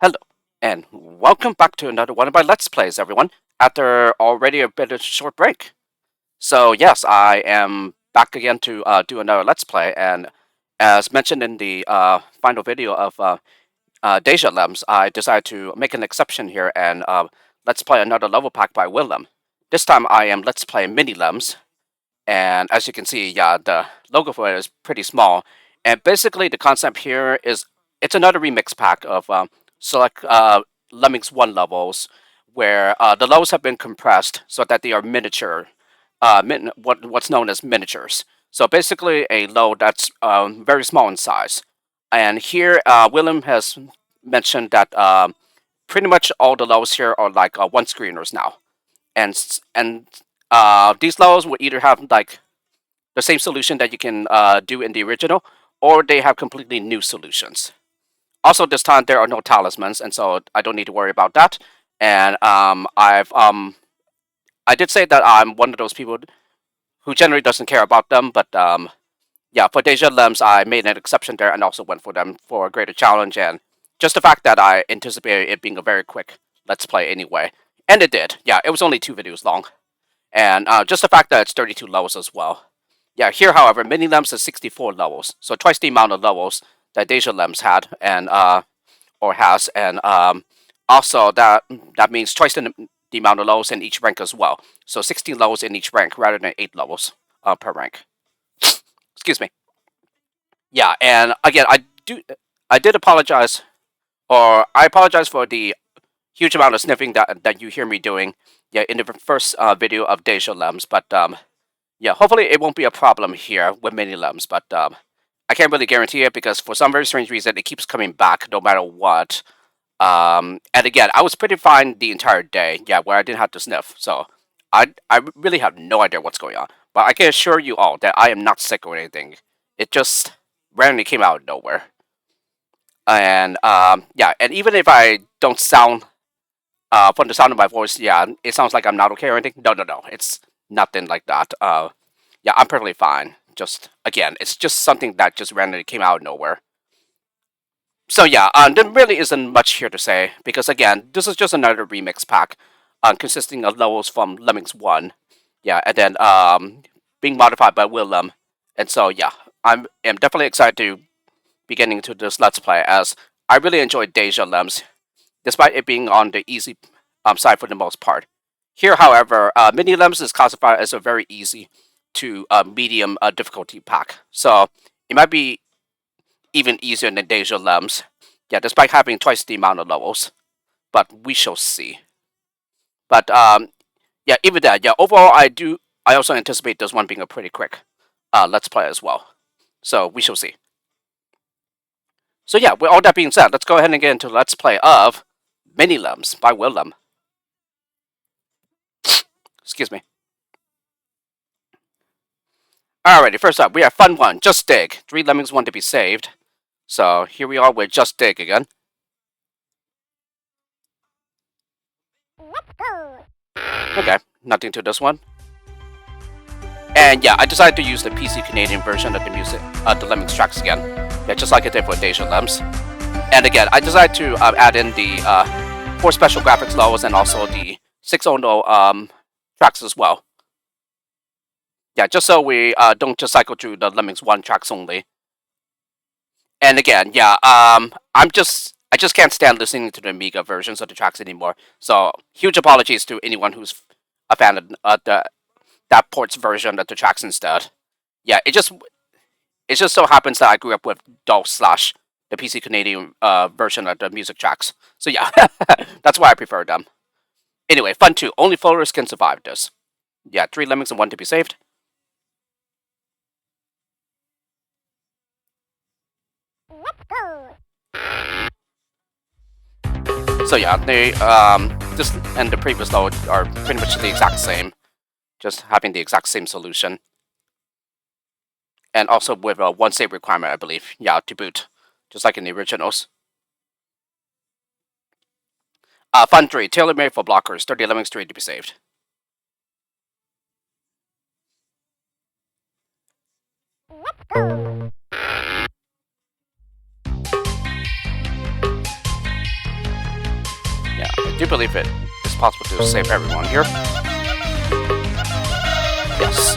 Hello, and welcome back to another one of my Let's Plays, everyone, after already a bit of a short break. So, yes, I am back again to do another Let's Play, and as mentioned in the final video of DéjàLems, I decided to make an exception here and Let's Play another level pack by WillLem. This time I am Let's Play MiniLems, and as you can see, yeah, the logo for it is pretty small, and basically the concept here is it's another remix pack of select Lemmings 1 levels where the levels have been compressed so that they are miniature, what's known as miniatures. So basically a level that's very small in size. And here, Willem has mentioned that pretty much all the levels here are like one screeners now, and these levels will either have like the same solution that you can do in the original, or they have completely new solutions. Also, this time there are no talismans, and so I don't need to worry about that. And I did say that I'm one of those people who generally doesn't care about them, but yeah, for DéjàLems, I made an exception there and also went for them for a greater challenge, and just the fact that I anticipated it being a very quick Let's Play anyway. And it did. Yeah, it was only 2 videos long. And just the fact that it's 32 levels as well. Yeah, here, however, MiniLems is 64 levels, so twice the amount of levels that DéjàLems had, and or has, and also that means twice the amount of levels in each rank as well. So 16 levels in each rank rather than 8 levels per rank. Excuse me. Yeah, and again, I did apologize, or I apologize for the huge amount of sniffing that you hear me doing. Yeah, in the first video of DéjàLems, but yeah, hopefully it won't be a problem here with MiniLems, but I can't really guarantee it because for some very strange reason it keeps coming back no matter what. And again, I was pretty fine the entire day, yeah, where I didn't have to sniff, so I really have no idea what's going on. But I can assure you all that I am not sick or anything. It just randomly came out of nowhere. And yeah, and even if I don't sound from the sound of my voice, yeah, it sounds like I'm not okay or anything. No, it's nothing like that. Yeah, I'm perfectly fine. Just again, it's just something that just randomly came out of nowhere. So yeah, there really isn't much here to say because again, this is just another remix pack, consisting of levels from Lemmings 1, yeah, and then being modified by WillLem, and so yeah, am definitely excited to be getting into this Let's Play as I really enjoyed DéjàLems, despite it being on the easy side for the most part. Here, however, MiniLems is classified as a very easy to medium difficulty pack, so it might be even easier than DéjàLems. Yeah, despite having twice the amount of levels, but we shall see. But yeah, even that, yeah, overall, I also anticipate this one being a pretty quick Let's Play as well. So we shall see. So yeah, with all that being said, let's go ahead and get into Let's Play of MiniLems by WillLem. Excuse me. Alrighty, first up, we have Fun 1, Just Dig. 3 Lemmings want to be saved. So here we are with Just Dig again. Okay, nothing to this one. And yeah, I decided to use the PC Canadian version of the music, the Lemmings tracks again. Yeah, just like I did for DéjàLems. And again, I decided to add in the 4 special graphics levels and also the 600 tracks as well. Yeah, just so we don't just cycle through the Lemmings 1 tracks only. And again, yeah, I just can't stand listening to the Amiga versions of the tracks anymore. So huge apologies to anyone who's a fan of that ports version of the tracks instead. Yeah, it just so happens that I grew up with DOS/ the PC Canadian version of the music tracks. So yeah, that's why I prefer them. Anyway, Fun 2, only floaters can survive this. Yeah, 3 Lemmings and 1 to be saved. So yeah, they this and the previous load are pretty much the exact same, just having the exact same solution, and also with a 1 save requirement, I believe. Yeah, to boot, just like in the originals. Fun 3, tailor-made for blockers. 30 Lemmings 3 to be saved. do believe it is possible to save everyone here. Yes.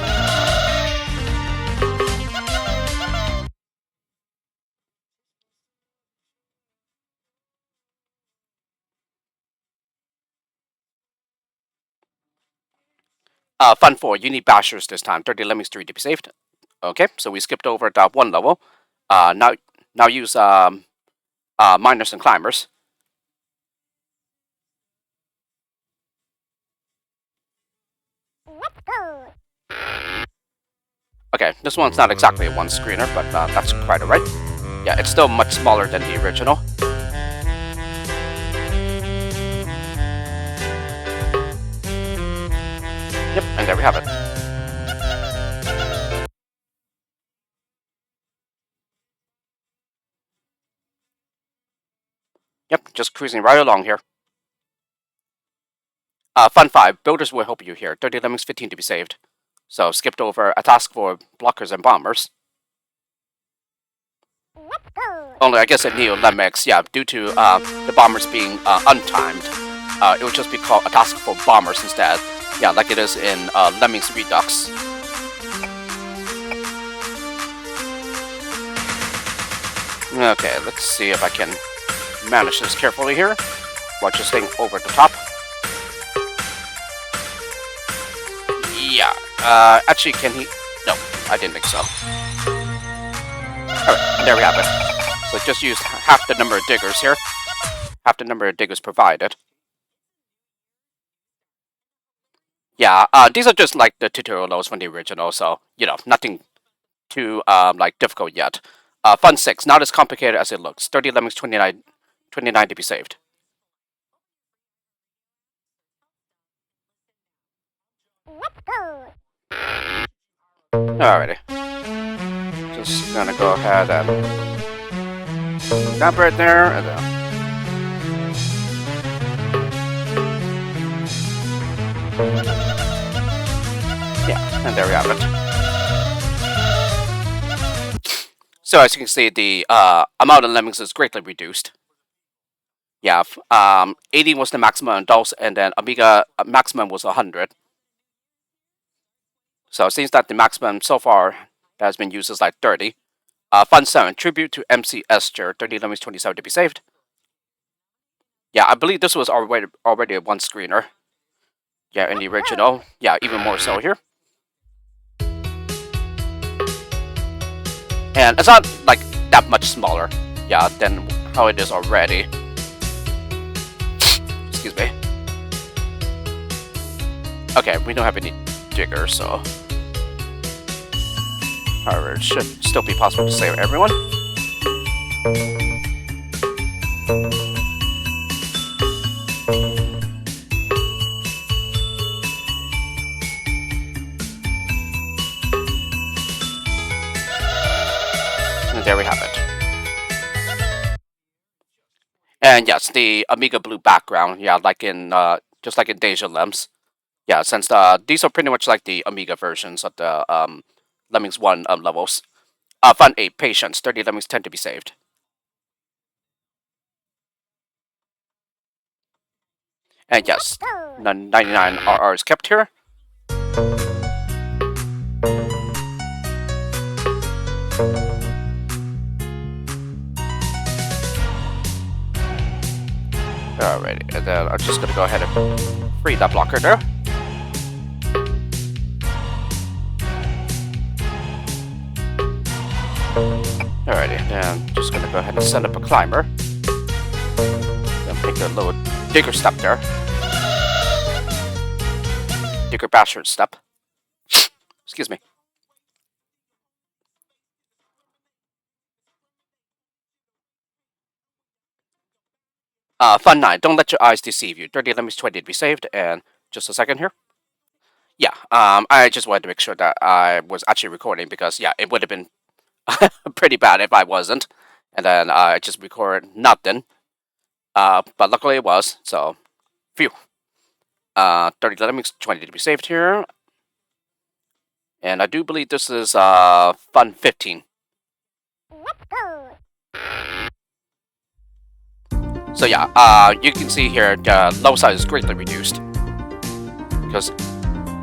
Fun 4, you need bashers this time. 30 Lemmings 3 to be saved. Okay, so we skipped over that one level. Now use miners and climbers. Okay, this one's not exactly a one screener, but that's quite alright. Yeah, it's still much smaller than the original. Yep, and there we have it. Yep, just cruising right along here. Fun 5, builders will help you here. 30 Lemmings 15 to be saved. So skipped over a task for blockers and bombers. Only I guess at Neo Lemmings, yeah, due to the bombers being untimed, it would just be called a task for bombers instead. Yeah, like it is in Lemmings Redux. Okay, let's see if I can manage this carefully here while just staying over the top. Yeah, actually, can he? No, I didn't think so. Alright, there we have it. So just used half the number of diggers here. Half the number of diggers provided. Yeah, these are just like the tutorial notes from the original, so, you know, nothing too, like, difficult yet. Fun 6, not as complicated as it looks. 30 Lemmings, 29 to be saved. Alrighty. Just gonna go ahead and grab right there, and then... Yeah, and there we have it. So as you can see, the amount of lemmings is greatly reduced. Yeah, 80 was the maximum adults, and then Amiga maximum was 100. So it seems that the maximum so far that has been used is like 30. Fun 7, tribute to MC Esther, 30 Lemmings 27 to be saved. Yeah, I believe this was already a one screener. Yeah, in the original. Yeah, even more so here. And it's not like that much smaller, yeah, than how it is already. Excuse me. Okay, we don't have any diggers, so... However, it should still be possible to save everyone. And there we have it. And yes, the Amiga blue background, yeah, like in just like in DéjàLems. Yeah, since these are pretty much like the Amiga versions of the Lemmings 1 levels. Fun 8, patience, 30 Lemmings 10 to be saved. And yes, 99 RR is kept here. Alrighty, and then I'm just gonna go ahead and free that blocker there. Alrighty, then just gonna go ahead and set up a climber. Then take a little digger step there. Digger bastard step. Excuse me. Fun 9, don't let your eyes deceive you. 30 Lemmings 20 to be saved, and just a second here. Yeah, I just wanted to make sure that I was actually recording because, yeah, it would have been pretty bad if I wasn't. And then I just recorded nothing. But luckily it was, so, phew. 30 Lemmings 20 to be saved here. And I do believe this is Fun 15. So yeah, you can see here the low size is greatly reduced because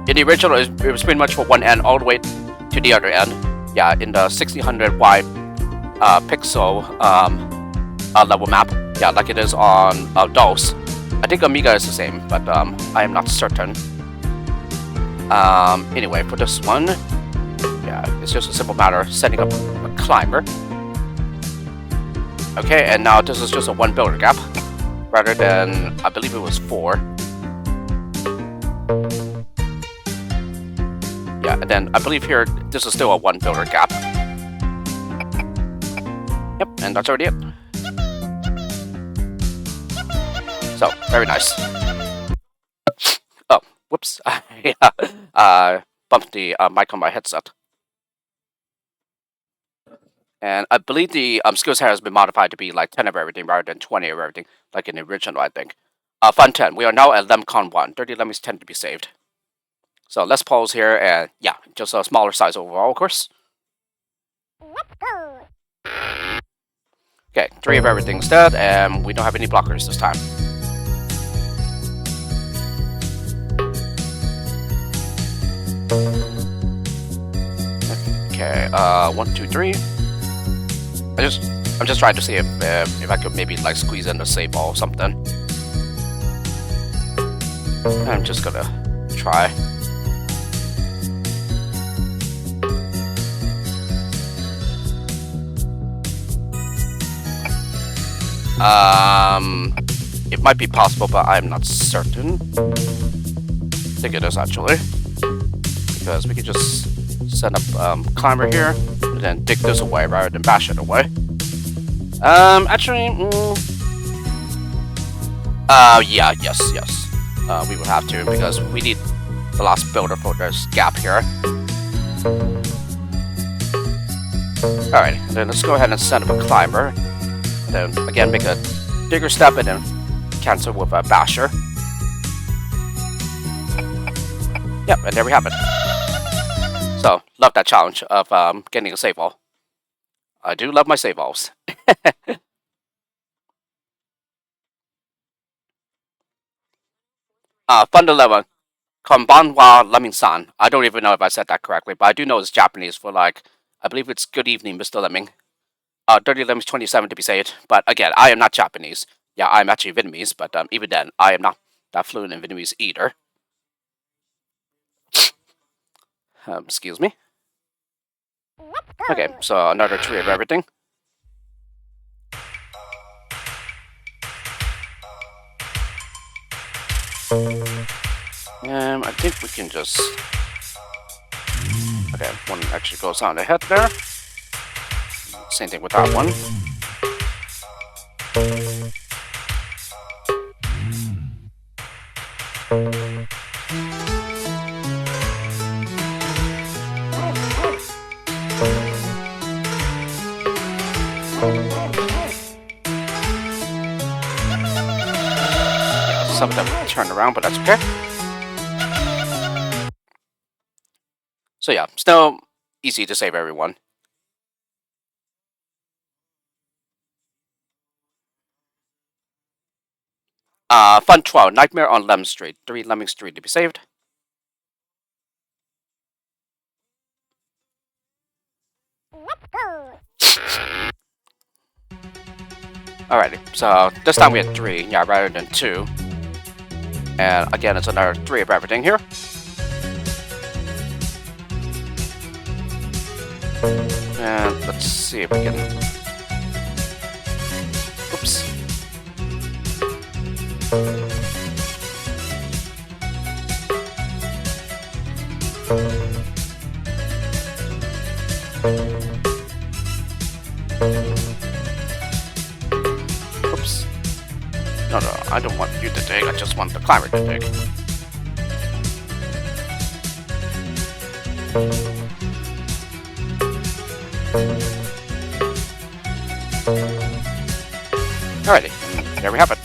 in the original it was pretty much for one end all the way to the other end. Yeah, in the 1600 wide pixel level map. Yeah, like it is on DOS. I think Amiga is the same, but I am not certain. Anyway, for this one, yeah, it's just a simple matter of setting up a climber. Okay, and now this is just a one builder gap, rather than, I believe it was 4. Yeah, and then I believe here, this is still a one builder gap. Yep, and that's already it. So, very nice. Oh, whoops. Yeah, bumped the mic on my headset. And I believe the skills here has been modified to be like 10 of everything rather than 20 of everything, like in the original, I think. Fun 10. We are now at LemCon 1. 30 Lemmings tend to be saved. So let's pause here, and yeah, just a smaller size overall, of course. Let's go. Okay, 3 of everything's dead, and we don't have any blockers this time. Okay, 1, 2, 3. I'm just trying to see if I could maybe like squeeze in the save ball or something. I'm just gonna try. It might be possible, but I'm not certain. I think it is actually, because we can just set up climber here and then dig this away rather than bash it away. Actually, yeah, yes. We would have to because we need the last builder for this gap here. Alright, and then let's go ahead and set up a climber. And then again make a bigger step and then cancel with a basher. Yep, and there we have it. So, love that challenge of getting a save all. I do love my save alls. Fund 11. Konbanwa Lemming-san. I don't even know if I said that correctly, but I do know it's Japanese for like, I believe it's good evening, Mr. Lemming. 30 Lemmings 27 to be said, but again, I am not Japanese. Yeah, I'm actually Vietnamese, but even then, I am not that fluent in Vietnamese either. Excuse me. Okay, so another 3 of everything. I think we can just... Okay, one actually goes on ahead there. Same thing with that one. Yeah, some of them turn around, but that's okay. So yeah, still easy to save everyone. Fun 12, Nightmare on Lem Street. 3 Lemming Street to be saved. Let's go. Alrighty, so this time we had 3, yeah, rather than 2. And again, it's another 3 of everything here. And let's see if we can... Oops. Oops. No, I don't want you to dig, I just want the climber to dig. Alrighty, there we have it.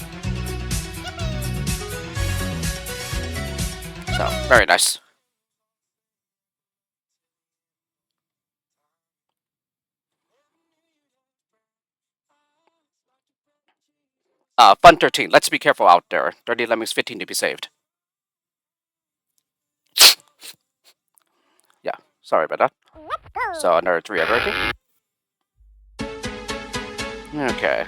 So, very nice. Fun 13. Let's be careful out there. Dirty Lemmings 15 to be saved. Yeah, sorry about that. So another 3 of everything. Okay.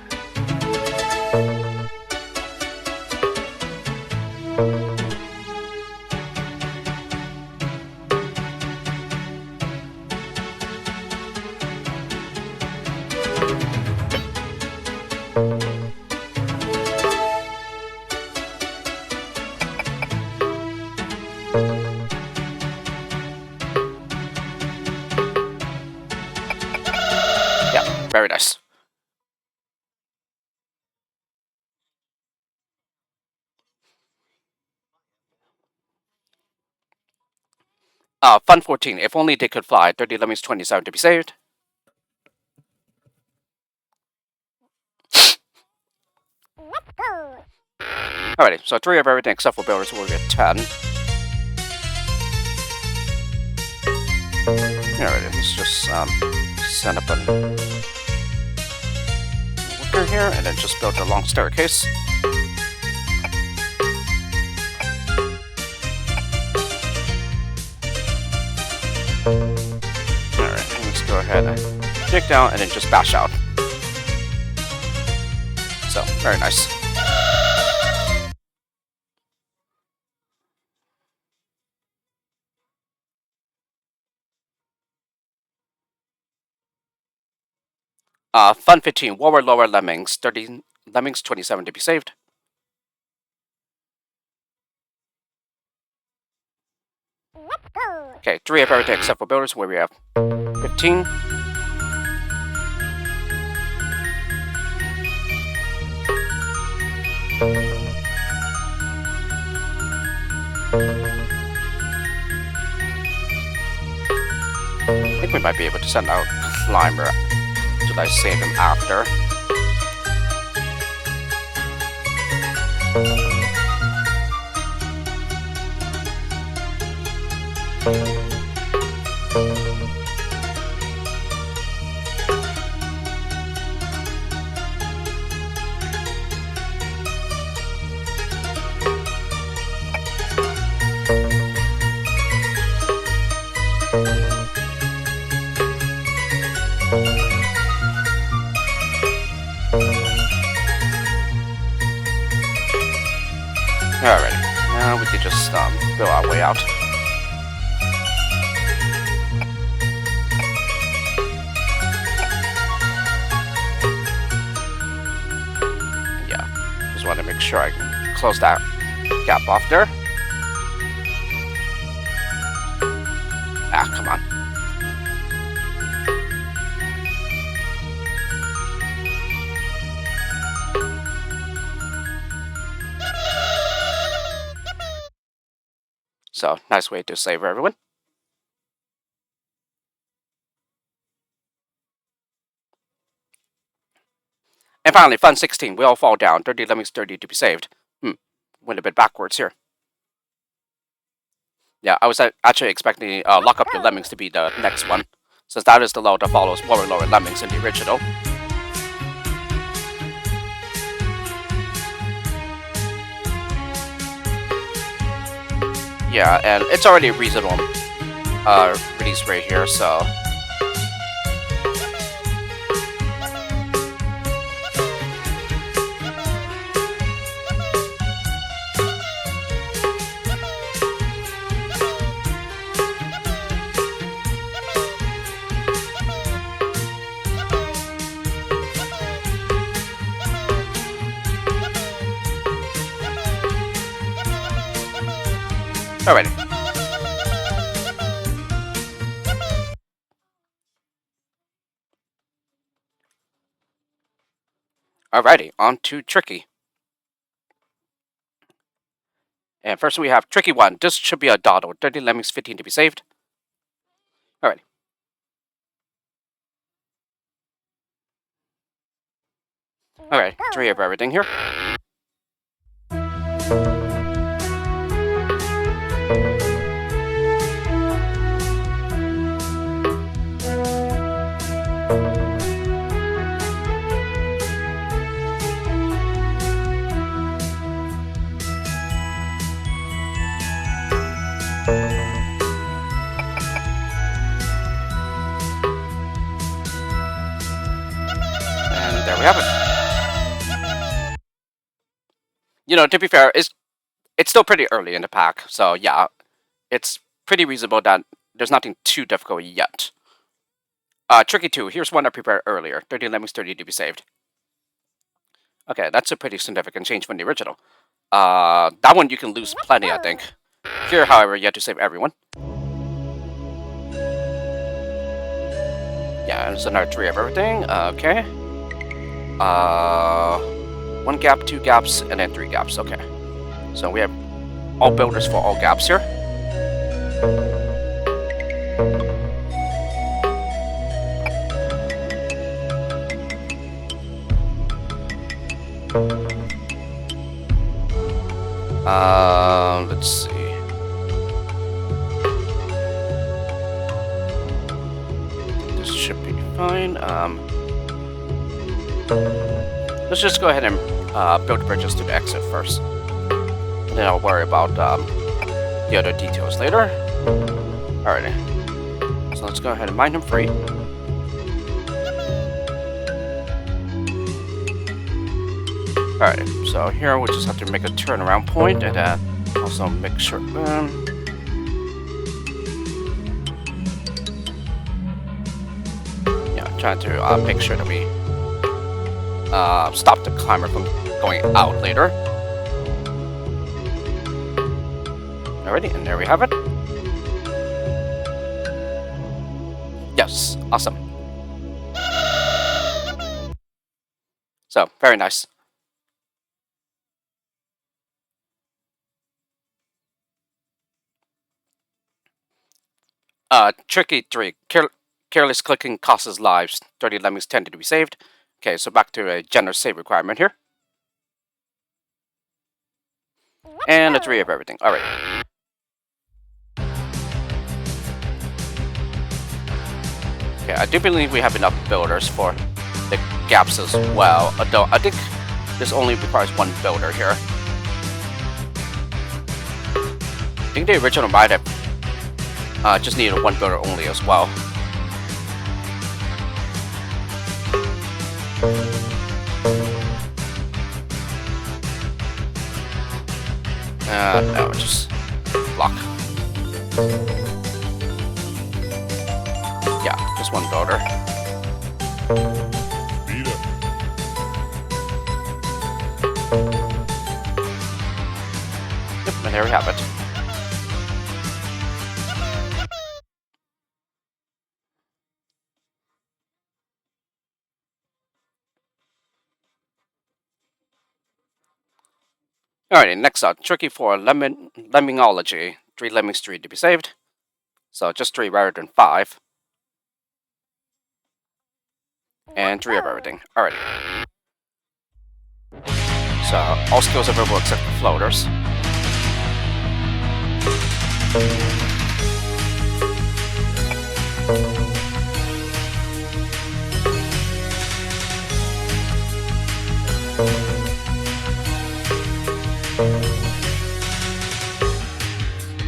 Yeah, very nice. Fun 14. If only they could fly. Dirty Lemmings 27 to be saved. Alrighty, so 3 of everything except for builders will get 10. Alrighty, let's just set up a worker here and then just build a long staircase. Alright, let's go ahead and dig down and then just bash out. So, very nice. Fun 15. Lower Lemmings. 30 Lemmings 27 to be saved. Okay, 3 of everything except for builders where we have 15. I think we might be able to send out Climber. Should I save him after? Alright, now we can just build our way out. Yeah, just want to make sure I can close that gap off there. Ah, come on. So, nice way to save everyone. And finally, Fun 16. We all fall down. 30 Lemmings 30 to be saved. Went a bit backwards here. Yeah, I was actually expecting Lock Up Your Lemmings to be the next one, since that is the law that follows Lower Lemmings in the original. Yeah, and it's already a reasonable release rate here, so... Alrighty. Alrighty, on to Tricky. And first we have Tricky 1. This should be a dawdle. 30 Lemmings 15 to be saved. Alrighty. Alright, 3 of everything here. you know, to be fair, it's still pretty early in the pack, so yeah, it's pretty reasonable that there's nothing too difficult yet. Tricky 2, here's one I prepared earlier. 30 Lemmings, 30 to be saved. Okay, that's a pretty significant change from the original. That one you can lose plenty, I think. Here, however, you have to save everyone. Yeah, there's another 3 of everything. Okay. 1 gap, 2 gaps, and then 3 gaps. Okay. So we have all builders for all gaps here. Let's see. This should be fine. Let's just go ahead and build bridges to the exit first. And then I'll worry about the other details later. Alrighty. So let's go ahead and mine him free. Alright, so here we'll just have to make a turnaround point and also make sure. Yeah, trying to make sure that we stop the climber from going out later. Alrighty, and there we have it. Yes, awesome. So, very nice. Tricky 3. Careless clicking costs lives. 30 lemmings tended to be saved. Okay, so back to a generous save requirement here. And a 3 of everything. Alright. Okay, I do believe we have enough builders for the gaps as well. Although I think this only requires 1 builder here. I think the original might have just needed 1 builder only as well. No, just block. Yeah, just 1 builder. Yep, and there we have it. Alrighty, next up, tricky 4, Lemmingology. 3 lemmings, 3 to be saved. So just 3 rather than 5. And 3 of everything. Alrighty. So all skills available except for floaters.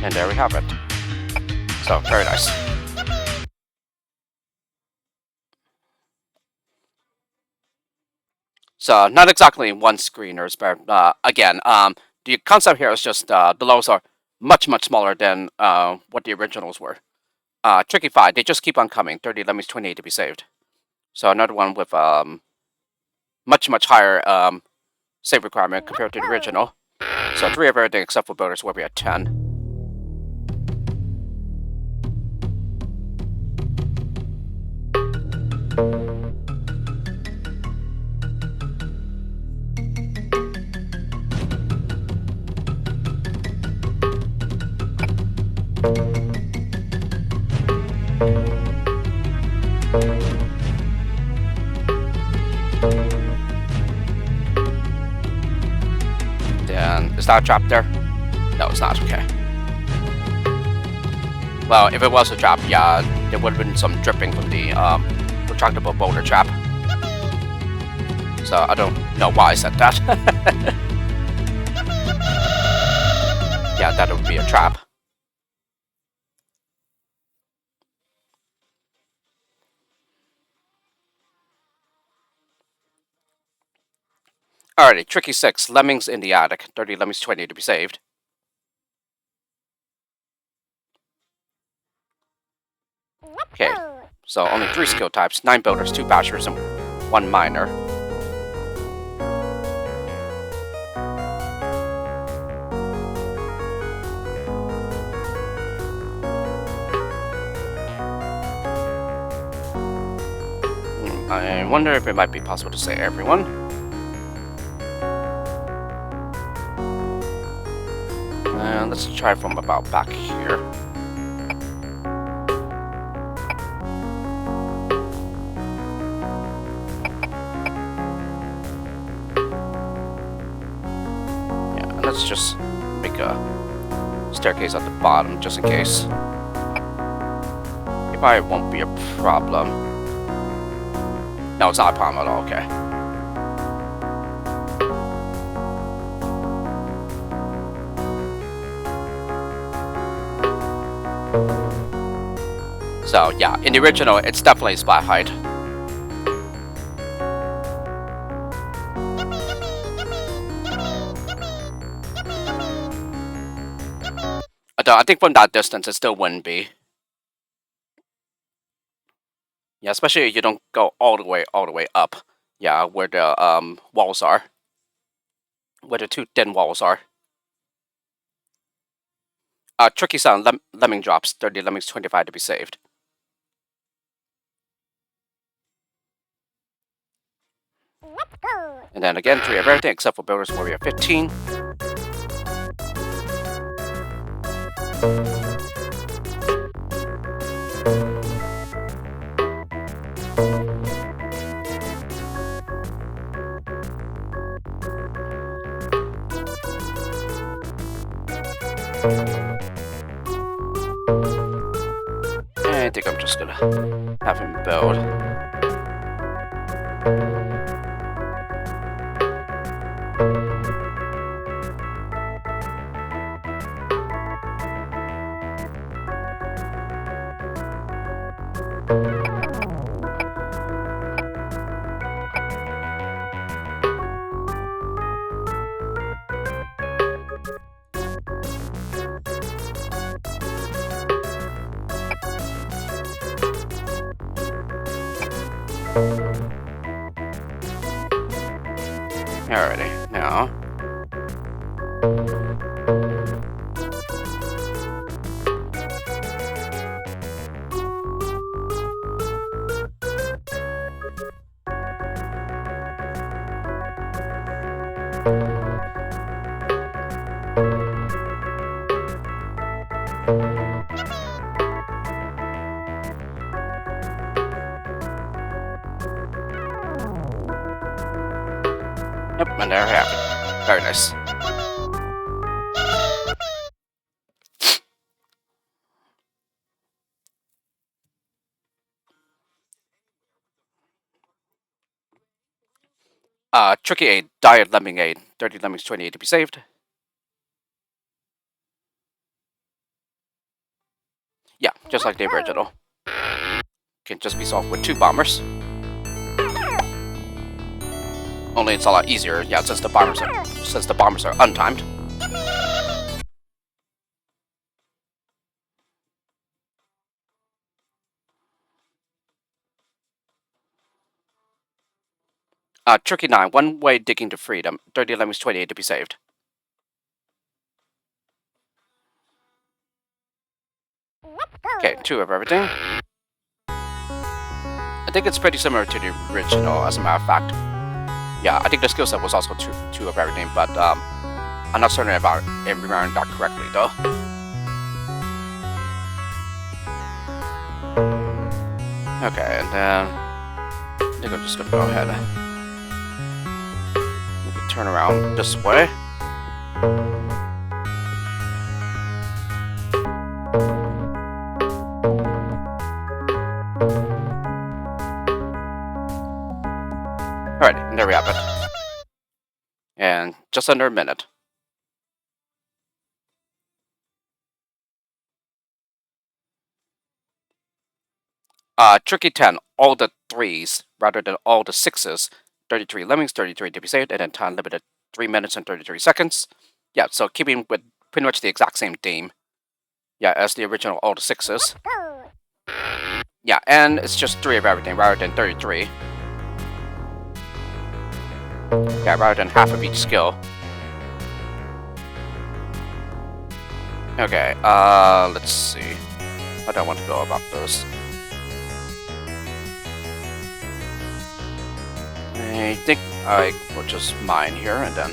And there we have it. So, very nice. So, not exactly 1 screeners, but again, the concept here is just the lows are much, much smaller than what the originals were. Tricky 5, they just keep on coming. 30 lemmings, 28 to be saved. So, another one with much, much higher save requirement compared to the original. So, 3 of everything except for builders will be at 10. Then, is that a trap there? No, it's not. Okay. Well, if it was a trap, yeah, there would have been some dripping from the retractable boulder trap. So I don't know why I said that. Yeah, that would be a trap. Alrighty, tricky 6, Lemmings in the attic, 30 Lemmings 20 to be saved. Okay, so only 3 skill types, 9 builders, 2 bashers, and 1 miner. I wonder if it might be possible to say everyone. Let's try from about back here. Yeah, let's just make a staircase at the bottom just in case. It probably won't be a problem. No, it's not a problem at all, okay. So, yeah, in the original, it's definitely splat height. Although, I think from that distance, it still wouldn't be. Yeah, especially if you don't go all the way up. Yeah, where the walls are. Where the 2 thin walls are. Tricky sound, lemming drops, 30 lemmings 25 to be saved. And then again, 3 of everything except for Builders Warrior 15. I think I'm just gonna have him build. Alrighty, now. Yep, and there we have it. Very nice. Tricky 8, Diet Lemming 8, 30 Lemmings 28 to be saved. Yeah, just like the original. Can just be solved with 2 bombers. Only it's a lot easier, yeah, since the bombers are untimed. Tricky 9, one-way digging to freedom, 30 Lemmings 28 to be saved. Okay, 2 of everything. I think it's pretty similar to the original, as a matter of fact. Yeah, I think the skill set was also 2 of everything, but I'm not certain about remembering that correctly, though. Okay, and then I think I'm just gonna go ahead and maybe turn around this way. Alright, and there we have it. And just under a minute. Tricky 10, all the 3s rather than all the 6s, 33 Lemmings, 33 to be saved, and then time limited 3 minutes and 33 seconds. Yeah, so keeping with pretty much the exact same theme. Yeah, as the original all the 6s. Yeah, and it's just 3 of everything rather than 33. Yeah, rather than half of each skill. Okay, let's see. How do I want to go about this? I think I will just mine here and then...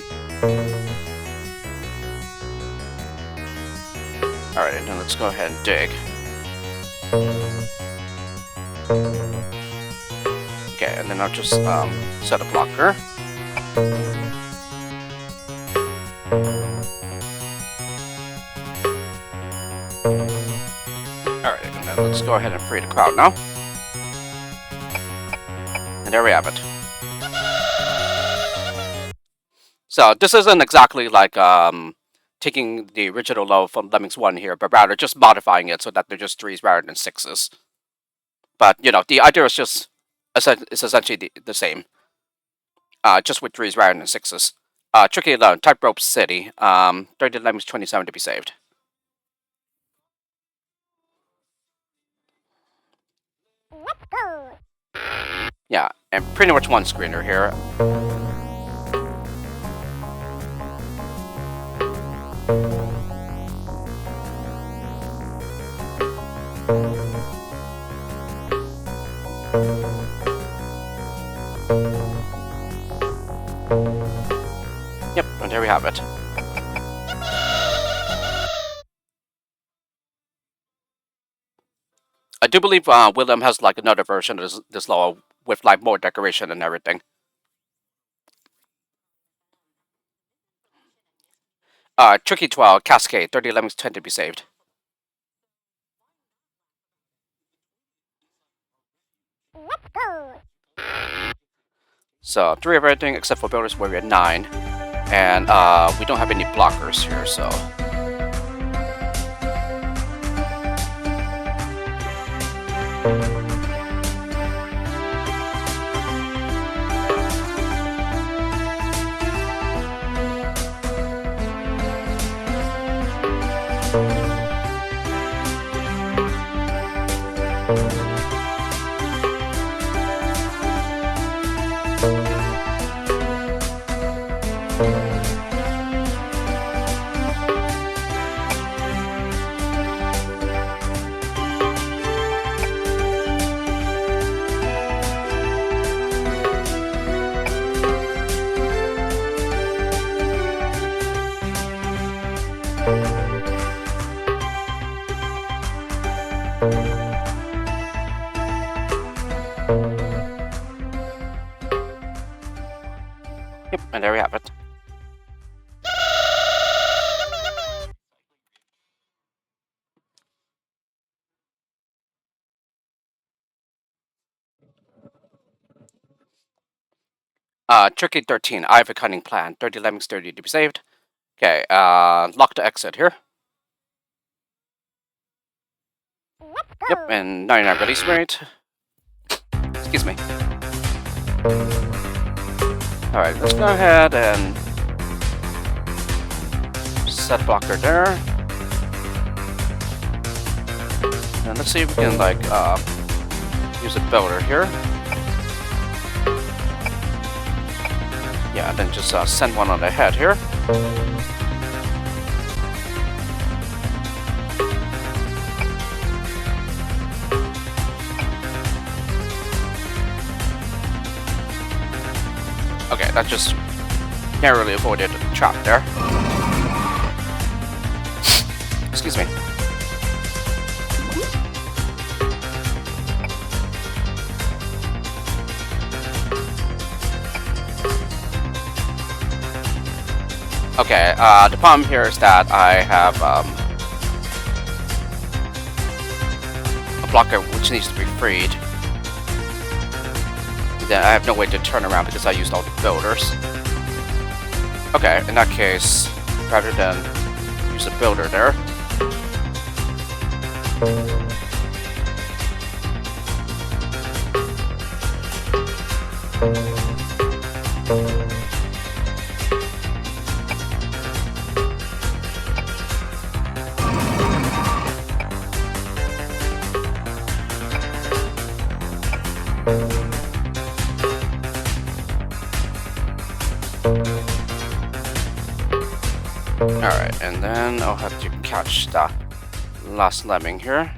Alright, and then let's go ahead and dig. Okay, and then I'll just set a blocker. Alright, and then let's go ahead and free the crowd now. And there we have it. So this isn't exactly like taking the original level from Lemmings 1 here, but rather just modifying it so that they're just 3s rather than 6s. But, you know, the idea is just it's essentially the same. Just with 3s rather than 6s. Tricky alone, type rope city. 30 Lemmings, 27 to be saved. Let's go. Yeah, and pretty much one screener here. Yep, and there we have it. I do believe WillLem has like another version of this level with like more decoration and everything. Tricky 12, Cascade, 30 Lemmings, 10 to be saved. Let's go. So 3 of everything except for builders where we're at 9. And we don't have any blockers here, so... Yep, and there we have it. Tricky 13, I have a cunning plan. 30 Lemmings, 30 to be saved. Okay, lock the exit here. Yep, and 99 release rate. Excuse me. Alright, let's go ahead and set blocker there. And let's see if we can like use a builder here. Yeah, and then just send one on the head here. Okay, that just narrowly avoided the trap there. Excuse me. Okay, the problem here is that I have a blocker which needs to be freed. Then I have no way to turn around because I used all the builders. Okay, in that case, rather than use a builder there, Alright, and then I'll have to catch the last lemming here.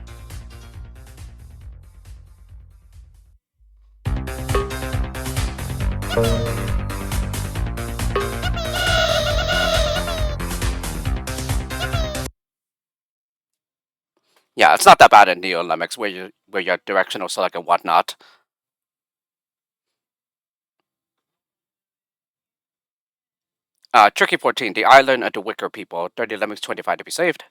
Yeah, it's not that bad in Lemmings where you're directional select and whatnot. Tricky 14, the island and the wicker people. 30 Lemmings, 25 to be saved.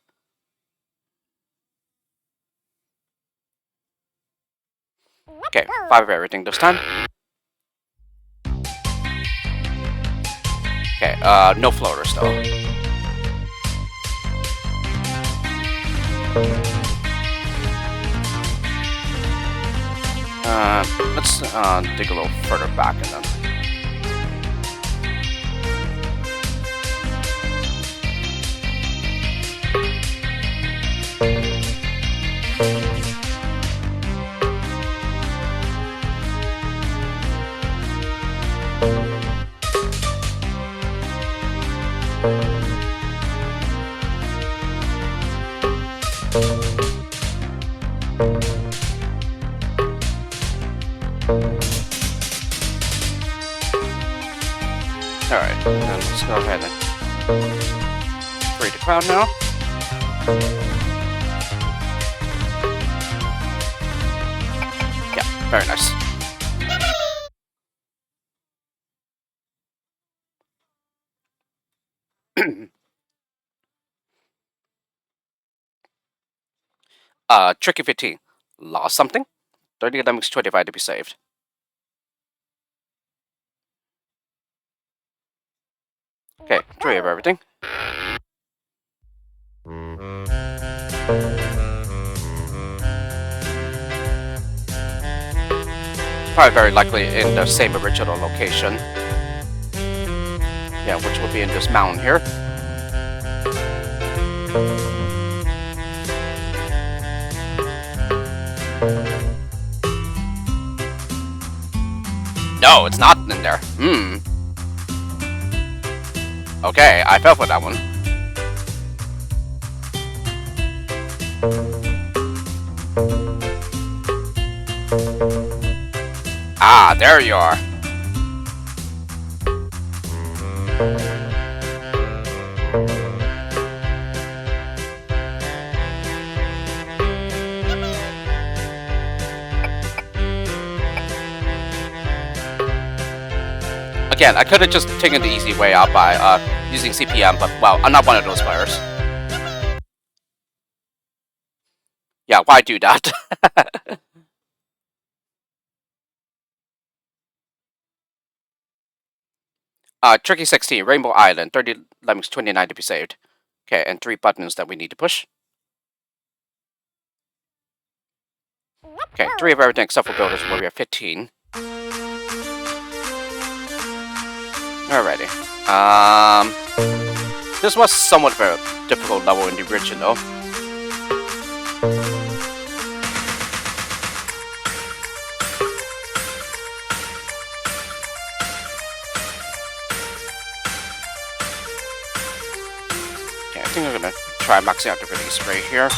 Okay, 5 of everything this time. Okay, no floaters though. Let's dig a little further back and then. Alright, then let's go ahead and free the crowd now. Yeah, very nice. Tricky 15. Lost something? 30 Lemmings, 25 to be saved. Okay, 3 of everything. Probably very likely in the same original location. Yeah, which will be in this mountain here. No, it's not in there. Okay, I fell for that one. Ah, there you are. Again, I could have just taken the easy way out by using CPM, but well, I'm not one of those players. Yeah, why do that? Tricky 16, Rainbow Island, 30 Lemmings, 29 to be saved. Okay, and 3 buttons that we need to push. Okay, 3 of everything except for builders where we have 15. Alrighty. This was somewhat of a difficult level in the original. Okay, I think I'm gonna try maxing out the release rate here.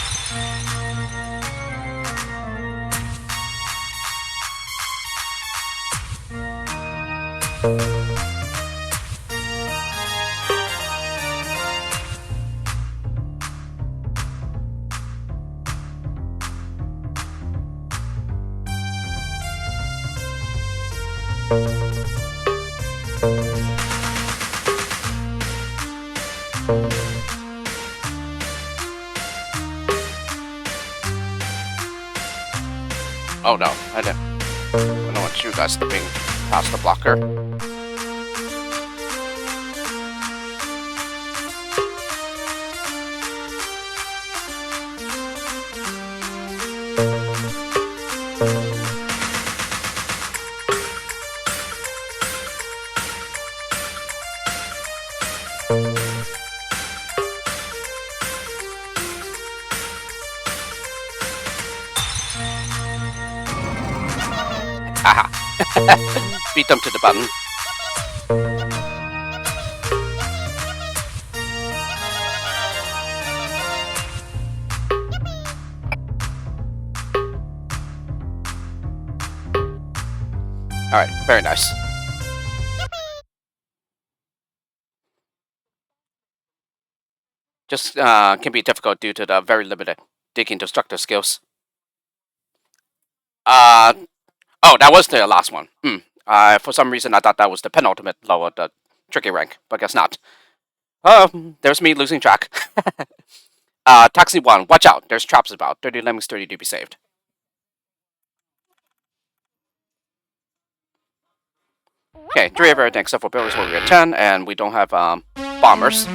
Oh no, I don't want you guys slipping past the blocker. Haha. Beat them to the button. Alright, very nice. Just can be difficult due to the very limited digging destructor skills. Oh, that was the last one. For some reason, I thought that was the penultimate lower the tricky rank, but guess not. There's me losing track. Taxi 1, watch out. There's traps about. 30 lemmings, 30 to be saved. Okay, 3 of everything except for builders where we're at 10, and we don't have bombers.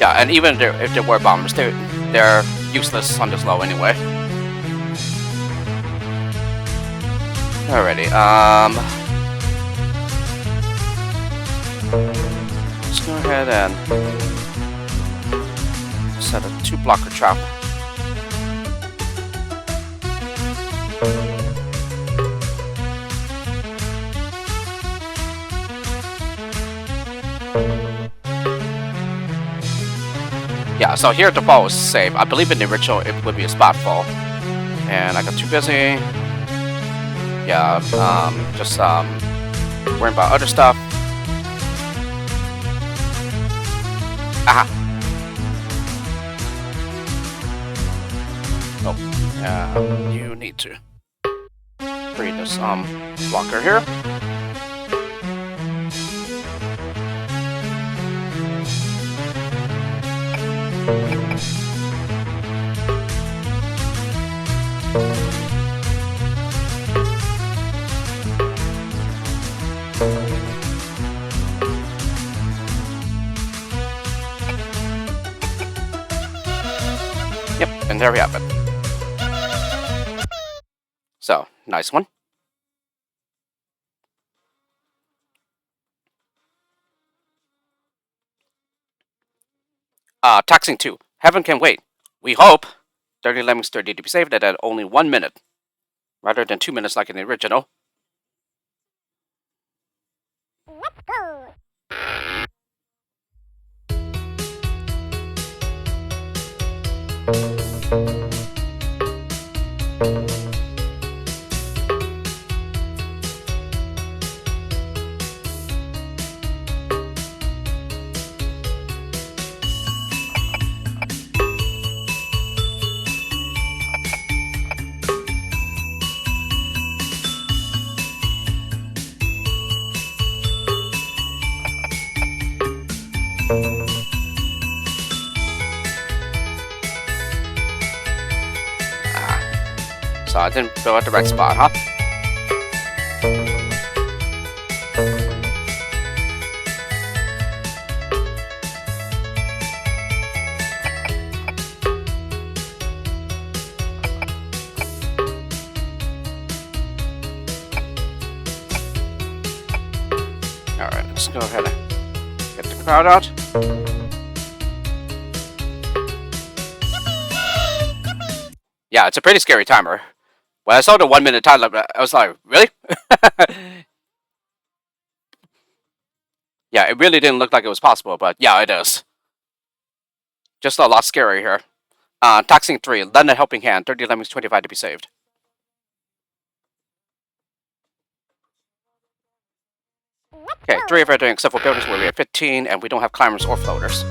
Yeah, and even if there were bombers, they're useless on this low anyway. Alrighty, let's go ahead and set a 2-blocker trap. Yeah, so here the fall is safe. I believe in the original it would be a spot fall. And I got too busy. Yeah, just worrying about other stuff. Aha! Oh, you need to free this blocker here. Yep, and there we have it. So, nice one. Taxing 2. Heaven can wait. We hope. 30 lemmings, 30 to be saved at only 1 minute. Rather than 2 minutes like in the original. Let's go! So I didn't build at the right spot, huh? Alright, let's go ahead and get the crowd out. Yeah, it's a pretty scary timer. When I saw the 1 minute time limit, I was like, really? Yeah, it really didn't look like it was possible, but yeah, it is. Just a lot scarier here. Taxing 3, lend a helping hand, 30 lemmings, 25 to be saved. Okay, 3 of everything except for builders where we have 15, and we don't have climbers or floaters.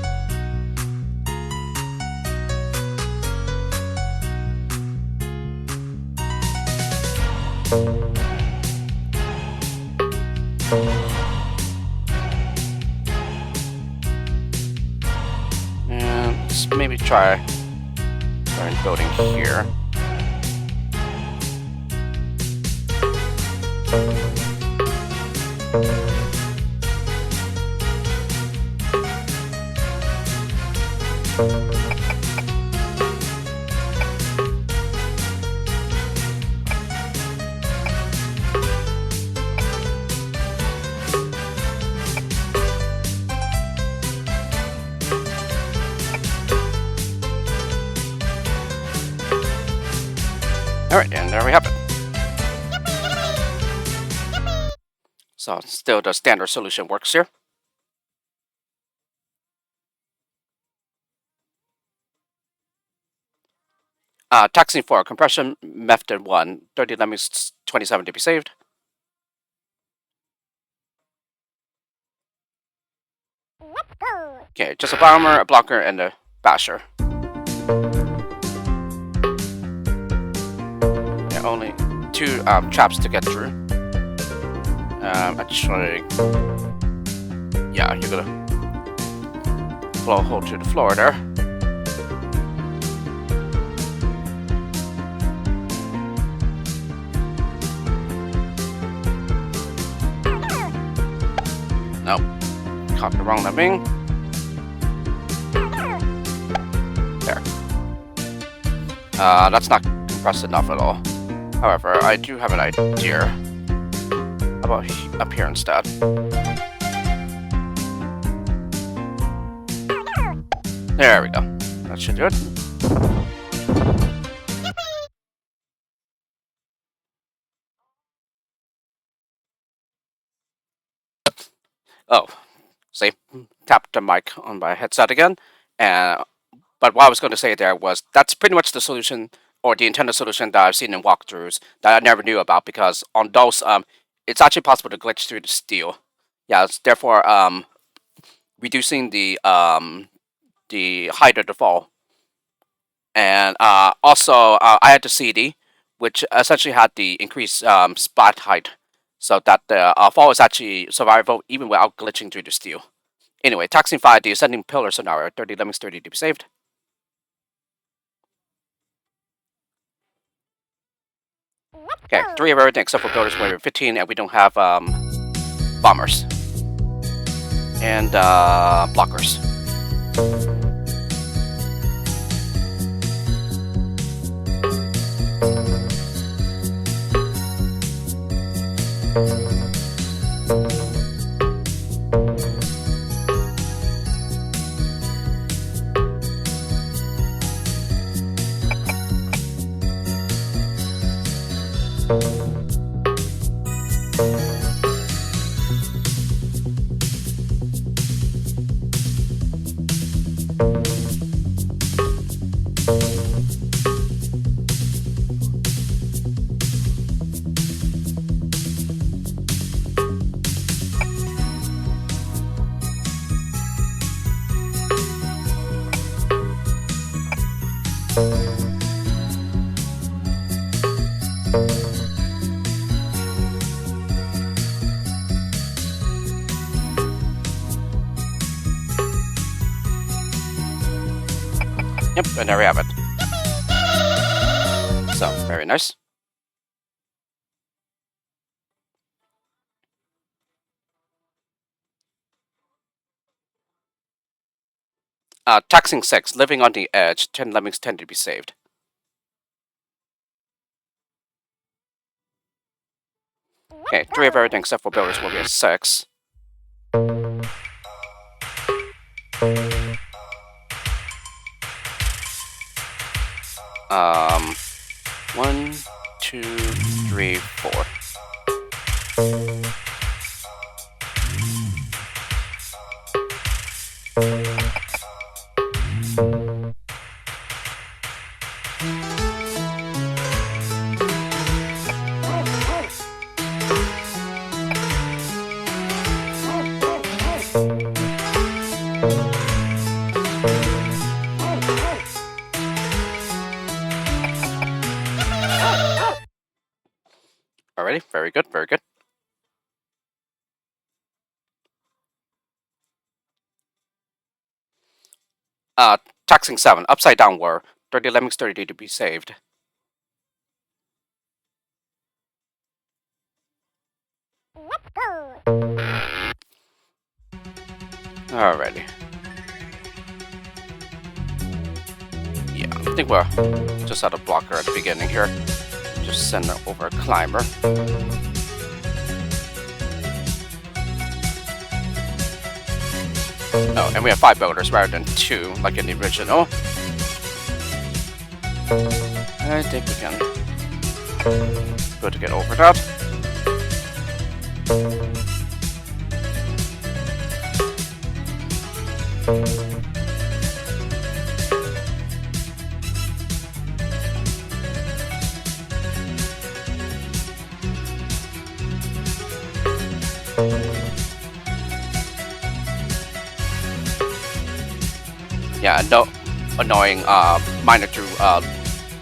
And let's maybe try building here. there we have it. So still the standard solution works here. Taxing for compression method 1, 30 Lemmings 27 to be saved. Let's go. Okay, just a bomber, a blocker, and a basher. Yeah, only 2 traps to get through. Actually, yeah, you're gonna blow a hole to the floor there. Nope, caught the wrong lemming. There. That's not compressed enough at all. However, I do have an idea. How about up here instead? There we go. That should do it. Oh, see, tapped the mic on my headset again. But what I was going to say there was that's pretty much the solution or the intended solution that I've seen in walkthroughs that I never knew about, because on those, it's actually possible to glitch through the steel. Yeah, it's therefore reducing the height of the fall. And also, I had the CD, which essentially had the increased spot height, so that the fall is actually survivable even without glitching through the steel. Anyway, taxing 5, the ascending pillar scenario, 30 Lemmings 30 to be saved. Okay, 3 of everything except for builders where 15, and we don't have bombers and blockers. Yep, and there we have it. So, very nice. Taxing 6, living on the edge, 10 lemmings tend to be saved. Okay, 3 of everything except for builders will be at 6. 1, 2, 3, 4. Alrighty, very good, very good. Taxing 7, upside down war, 30 lemmings 30 to be saved. Let's go. Alrighty. Yeah, I think we're just out of blocker at the beginning here. Just send over a climber. Oh, and we have 5 builders rather than 2, like in the original. I think we can Good to get over that. Yeah, no annoying minor to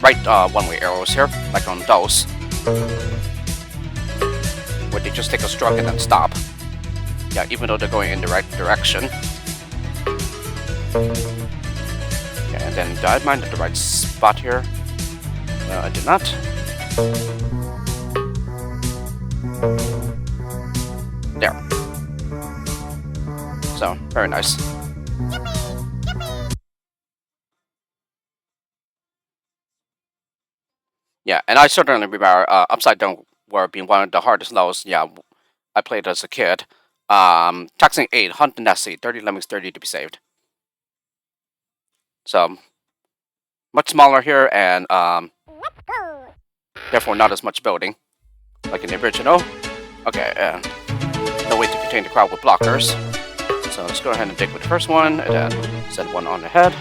right one-way arrows here, like on those, where they just take a stroke and then stop. Yeah, even though they're going in the right direction. Yeah, and then did I mine at the right spot here? No, I did not. There. So, very nice. Yeah, and I certainly remember Upside Down were being one of the hardest levels. Yeah, I played as a kid. Taxing 8, Hunt the Nessie, 30 Lemmings, 30 to be saved. So, much smaller here, and therefore not as much building, like in the original. Okay, and no way to contain the crowd with blockers. So let's go ahead and dig with the first one, and then send one on ahead.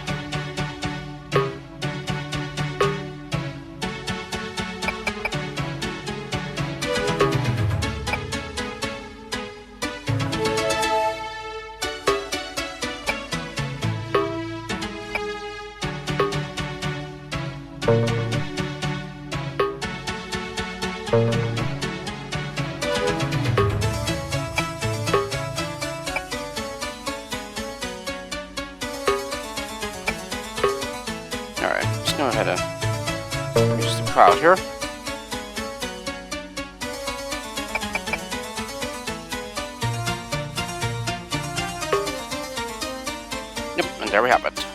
Alright, let's go ahead and use the crowd here. Yep, and there we have it.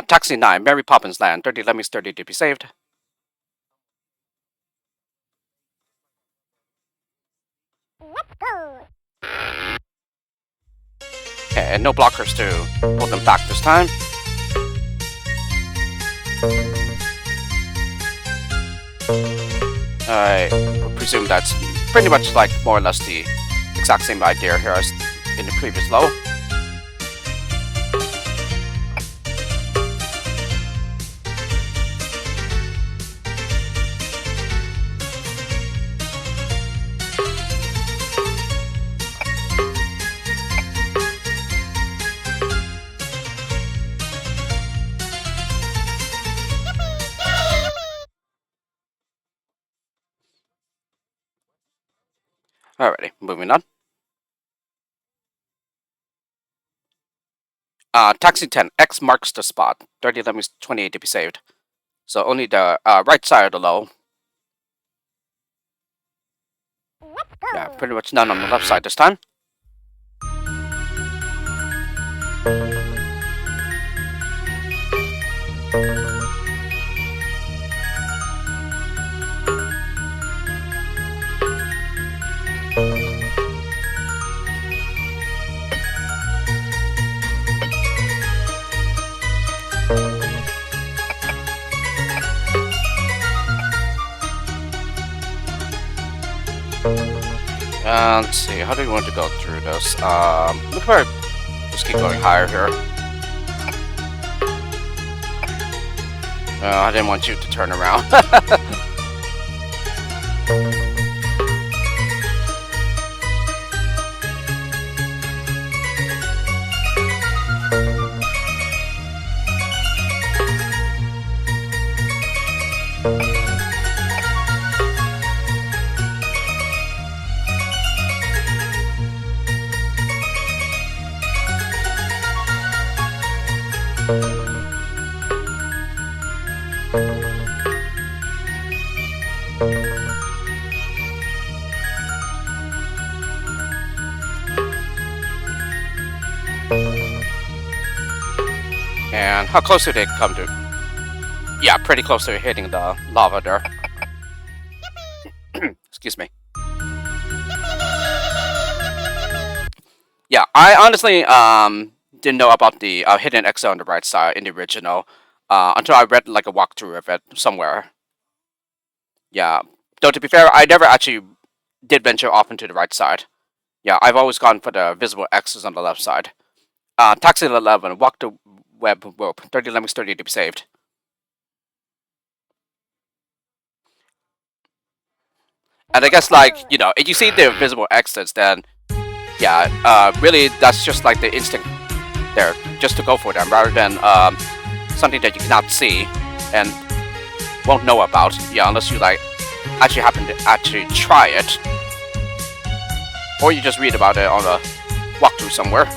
Taxi 9, Mary Poppins Land, 30 Lemmings, 30 to be saved. Let's go. Okay, and no blockers to pull them back this time. I would presume that's pretty much like more or less the exact same idea here as in the previous level. Alrighty, moving on. Taxi 10, X marks the spot. 30 Lemmings, 28 to be saved. So only the right side of the low. Let's go. Yeah, pretty much none on the left side this time. Let's see, how do you want to go through this? Look for just keep going higher here. I didn't want you to turn around. And how close did they come to? Yeah, pretty close to hitting the lava there. Excuse me. Yeah, I honestly didn't know about the hidden exit on the right side in the original until I read like a walkthrough of it somewhere. Yeah, though to be fair, I never actually did venture off into the right side. Yeah, I've always gone for the visible X's on the left side. Taxi 11, walk the web rope. 30 lemmings, 30 to be saved. And I guess like if you see the visible exits, then yeah, really that's just like the instinct there, just to go for them rather than something that you cannot see and won't know about. Yeah, unless you like actually happen to actually try it, or you just read about it on a walkthrough somewhere.